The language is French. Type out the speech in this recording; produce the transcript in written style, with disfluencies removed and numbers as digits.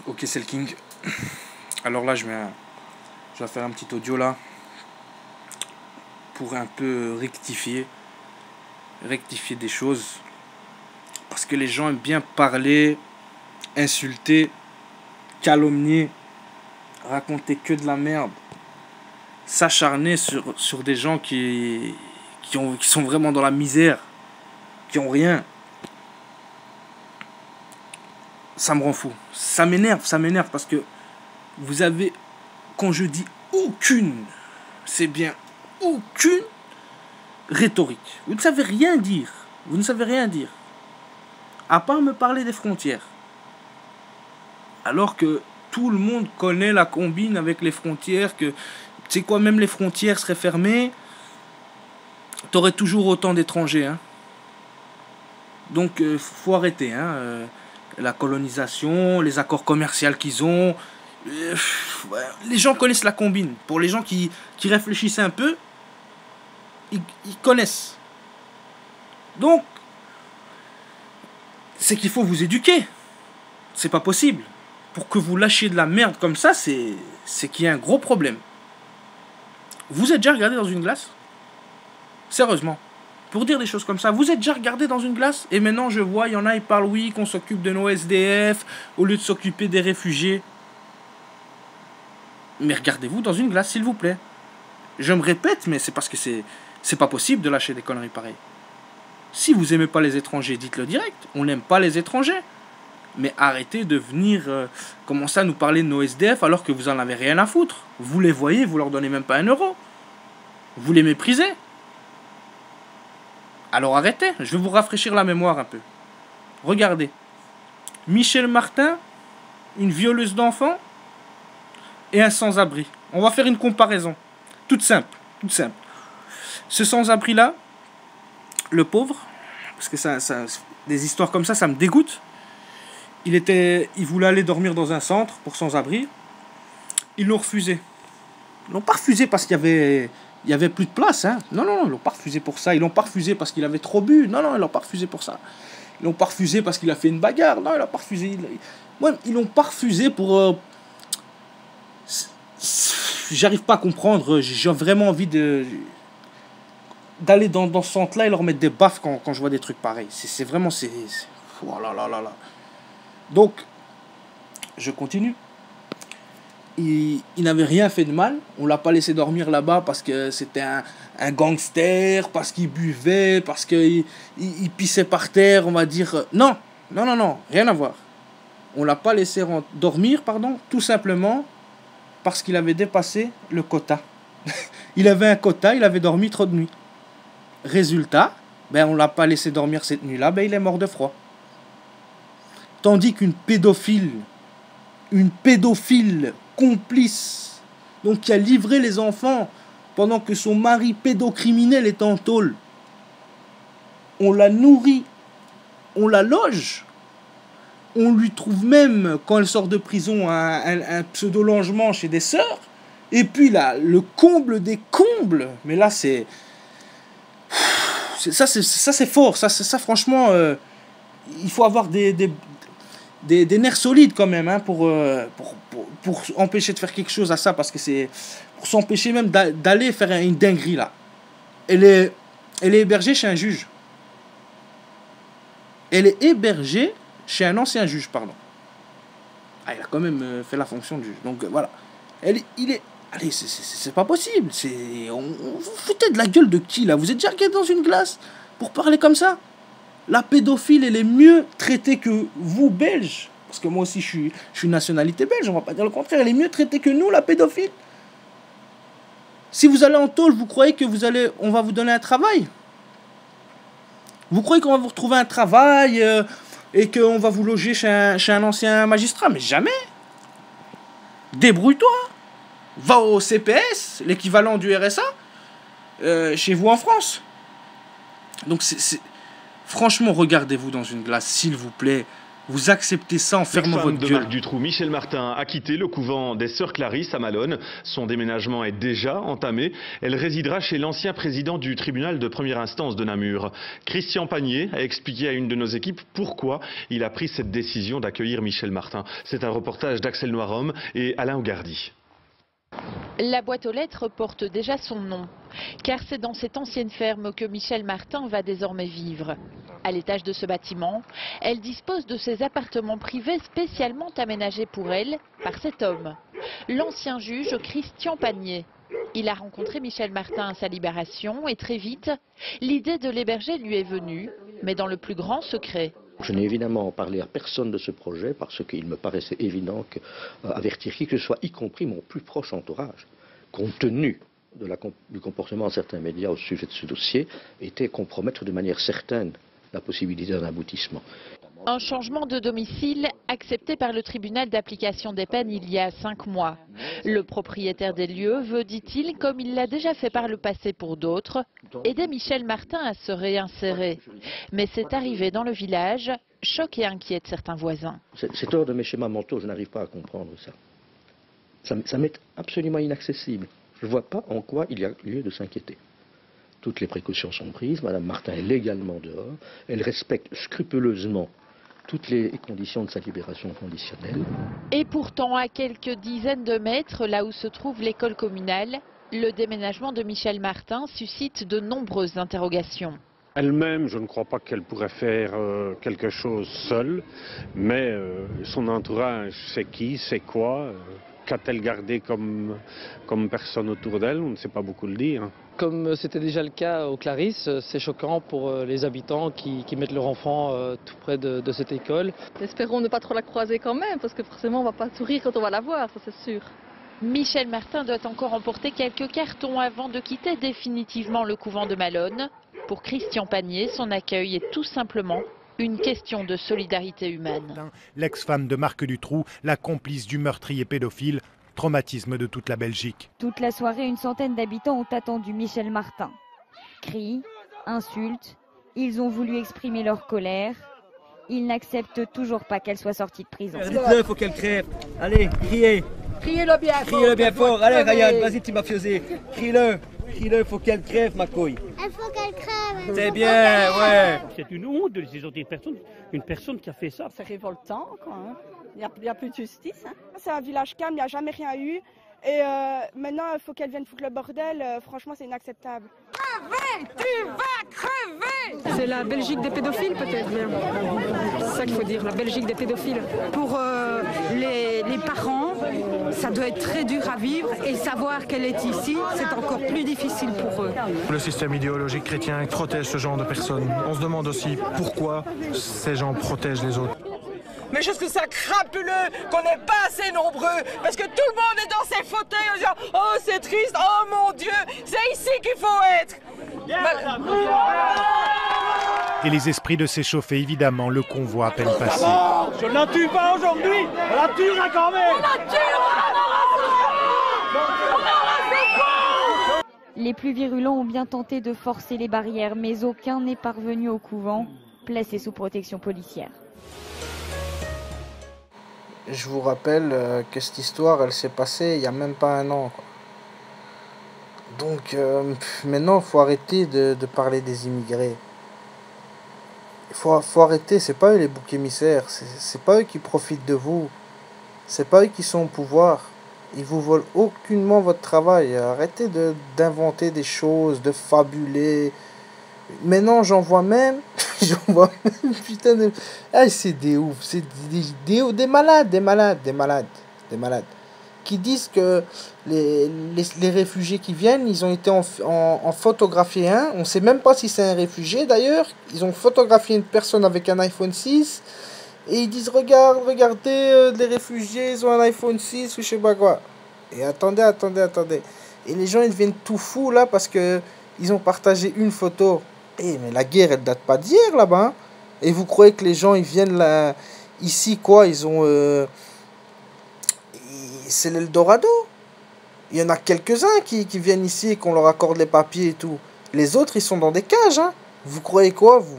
Ok, c'est le King. Alors là, je vais faire un petit audio là pour un peu rectifier des choses. Parce que les gens aiment bien parler, insulter, calomnier, raconter que de la merde, s'acharner sur des gens qui sont vraiment dans la misère, qui ont rien. Ça me rend fou. Ça m'énerve parce que vous avez, quand je dis aucune, c'est bien aucune rhétorique. Vous ne savez rien dire. Vous ne savez rien dire. À part me parler des frontières. Alors que tout le monde connaît la combine avec les frontières, que, tu sais quoi, même les frontières seraient fermées, t'aurais toujours autant d'étrangers. Hein. Donc, faut arrêter. Hein. La colonisation, les accords commerciaux qu'ils ont. Les gens connaissent la combine. Pour les gens qui réfléchissent un peu, ils connaissent. Donc, c'est qu'il faut vous éduquer. C'est pas possible. Pour que vous lâchiez de la merde comme ça, c'est qu'il y a un gros problème. Vous êtes déjà regardé dans une glace ? Sérieusement. Pour dire des choses comme ça, vous êtes déjà regardé dans une glace ? Et maintenant, je vois, il y en a, ils parlent, oui, qu'on s'occupe de nos SDF, au lieu de s'occuper des réfugiés. Mais regardez-vous dans une glace, s'il vous plaît. Je me répète, mais c'est parce que c'est pas possible de lâcher des conneries pareilles. Si vous aimez pas les étrangers, dites-le direct. On n'aime pas les étrangers. Mais arrêtez de venir commencer à nous parler de nos SDF alors que vous en avez rien à foutre. Vous les voyez, vous leur donnez même pas 1 euro. Vous les méprisez. Alors arrêtez, je vais vous rafraîchir la mémoire un peu. Regardez. Michel Martin, une violeuse d'enfants et un sans-abri. On va faire une comparaison. Toute simple. Ce sans-abri-là, le pauvre, parce que des histoires comme ça me dégoûte. Il voulait aller dormir dans un centre pour sans-abri. Ils l'ont refusé. Ils l'ont pas refusé parce qu'il y avait plus de place. Hein. Non, ils l'ont pas refusé pour ça. Ils l'ont pas refusé parce qu'il avait trop bu. Non, ils l'ont pas refusé pour ça. Ils l'ont pas refusé parce qu'il a fait une bagarre. Non, ils l'ont pas refusé. Ils l'ont pas refusé pour... J'arrive pas à comprendre. J'ai vraiment envie d'aller dans ce centre-là et leur mettre des baffes quand je vois des trucs pareils. C'est vraiment... Oh là là là là. Donc, je continue. Il n'avait rien fait de mal. On l'a pas laissé dormir là-bas parce que c'était un gangster, parce qu'il buvait, parce qu'il pissait par terre, on va dire. Non, rien à voir. On l'a pas laissé dormir, tout simplement parce qu'il avait dépassé le quota. Il avait un quota, il avait dormi trop de nuits. Résultat, on l'a pas laissé dormir cette nuit-là, il est mort de froid. Tandis qu'une pédophile complice, donc qui a livré les enfants pendant que son mari pédocriminel est en tôle, on la nourrit, on la loge, on lui trouve même, quand elle sort de prison, un pseudo-logement chez des sœurs, et puis là, le comble des combles, mais là c'est fort, ça franchement, il faut avoir des nerfs solides quand même hein, pour empêcher de faire quelque chose à ça, parce que c'est pour s'empêcher même d'aller faire une dinguerie là. Elle est hébergée chez un juge. Elle est hébergée chez un ancien juge, pardon. Ah, il a quand même fait la fonction de juge. Donc voilà. Allez, c'est pas possible. Vous foutez de la gueule de qui là ? Vous êtes déjà regardé dans une glace pour parler comme ça ? La pédophile, elle est mieux traitée que vous, Belges. Parce que moi aussi, je suis nationalité belge. On va pas dire le contraire. Elle est mieux traitée que nous, la pédophile. Si vous allez en tôle, vous croyez que on va vous donner un travail ? Vous croyez qu'on va vous retrouver un travail et qu'on va vous loger chez un ancien magistrat ? Mais jamais. Débrouille-toi. Va au CPS, l'équivalent du RSA, chez vous en France. Donc, franchement, regardez-vous dans une glace, s'il vous plaît. Vous acceptez ça en fermant L'ex-femme votre de gueule. Marc Dutroux, Michel Martin, a quitté le couvent des Sœurs Clarisse à Malone. Son déménagement est déjà entamé. Elle résidera chez l'ancien président du tribunal de première instance de Namur. Christian Pagnier a expliqué à une de nos équipes pourquoi il a pris cette décision d'accueillir Michel Martin. C'est un reportage d'Axel Noirom et Alain Ougardi. La boîte aux lettres porte déjà son nom, car c'est dans cette ancienne ferme que Michel Martin va désormais vivre. À l'étage de ce bâtiment, elle dispose de ses appartements privés spécialement aménagés pour elle par cet homme, l'ancien juge Christian Pagnier. Il a rencontré Michel Martin à sa libération et très vite, l'idée de l'héberger lui est venue, mais dans le plus grand secret. Je n'ai évidemment parlé à personne de ce projet parce qu'il me paraissait évident qu'avertir qui que ce soit, y compris mon plus proche entourage, compte tenu du comportement de certains médias au sujet de ce dossier, était compromettre de manière certaine la possibilité d'un aboutissement. Un changement de domicile accepté par le tribunal d'application des peines il y a 5 mois. Le propriétaire des lieux veut, dit-il, comme il l'a déjà fait par le passé pour d'autres, aider Michel Martin à se réinsérer. Mais c'est arrivé dans le village, choc et inquiète certains voisins. C'est hors de mes schémas mentaux, je n'arrive pas à comprendre ça. Ça m'est absolument inaccessible. Je ne vois pas en quoi il y a lieu de s'inquiéter. Toutes les précautions sont prises, Madame Martin est légalement dehors, elle respecte scrupuleusement toutes les conditions de sa libération conditionnelle. Et pourtant, à quelques dizaines de mètres, là où se trouve l'école communale, le déménagement de Michel Martin suscite de nombreuses interrogations. Elle-même, je ne crois pas qu'elle pourrait faire quelque chose seule, mais son entourage, c'est qui, c'est quoi, qu'a-t-elle gardé comme personne autour d'elle, on ne sait pas beaucoup le dire. Comme c'était déjà le cas au Clarisse, c'est choquant pour les habitants qui mettent leur enfant tout près de cette école. Espérons ne pas trop la croiser quand même, parce que forcément on ne va pas sourire quand on va la voir, ça c'est sûr. Michel Martin doit encore emporter quelques cartons avant de quitter définitivement le couvent de Malone. Pour Christian Pagnier, son accueil est tout simplement une question de solidarité humaine. L'ex-femme de Marc Dutroux, la complice du meurtrier pédophile, traumatisme de toute la Belgique. Toute la soirée, une centaine d'habitants ont attendu Michel Martin. Cris, insultes, ils ont voulu exprimer leur colère. Ils n'acceptent toujours pas qu'elle soit sortie de prison. Dites-le, faut qu'elle crève. Allez, criez. Criez-le bien fort. Criez-le bien fort. Allez, Ryan, vas-y, tu mafiosé. Crie-le. Crie-le, faut qu'elle crève, ma couille. Il faut qu'elle crève. C'est bien, ouais. C'est une honte de laisser sortir une personne qui a fait ça. C'est révoltant, quoi. Hein. Il n'y a plus de justice. Hein. C'est un village calme, il n'y a jamais rien eu. Et maintenant, il faut qu'elle vienne foutre le bordel. Franchement, c'est inacceptable. Crever, tu vas crever. C'est la Belgique des pédophiles, peut-être bien. C'est ça qu'il faut dire, la Belgique des pédophiles. Pour les parents, ça doit être très dur à vivre. Et savoir qu'elle est ici, c'est encore plus difficile pour eux. Le système idéologique chrétien protège ce genre de personnes. On se demande aussi pourquoi ces gens protègent les autres. Mais je trouve ça crapuleux qu'on n'est pas assez nombreux, parce que tout le monde est dans ses fauteuils en disant « Oh, c'est triste, oh mon Dieu, c'est ici qu'il faut être !» Et les esprits de s'échauffer, évidemment, le convoi à peine passé. Je ne la tue pas aujourd'hui, on la tuera quand même. On la tuera, Les plus virulents ont bien tenté de forcer les barrières, mais aucun n'est parvenu au couvent, placé sous protection policière. Je vous rappelle que cette histoire, elle s'est passée il n'y a même pas un an, quoi. Donc maintenant, il faut arrêter de parler des immigrés. Il faut arrêter, c'est pas eux les boucs émissaires, c'est pas eux qui profitent de vous. C'est pas eux qui sont au pouvoir. Ils vous volent aucunement votre travail. Arrêtez d'inventer des choses, de fabuler. Maintenant, j'en vois même, putain de... Ah, c'est des ouf, c'est des malades, qui disent que les réfugiés qui viennent, ils ont été en photographié un, on sait même pas si c'est un réfugié d'ailleurs, ils ont photographié une personne avec un iPhone 6, et ils disent, regardez, les réfugiés, ils ont un iPhone 6, ou je sais pas quoi. Et attendez, et les gens, ils deviennent tout fous là, parce que ils ont partagé une photo. Mais la guerre, elle date pas d'hier là-bas. Hein. Et vous croyez que les gens, ils viennent là, ici, quoi, ils ont... c'est l'Eldorado. Il y en a quelques-uns qui viennent ici et qu'on leur accorde les papiers et tout. Les autres, ils sont dans des cages. Hein. Vous croyez quoi, vous ?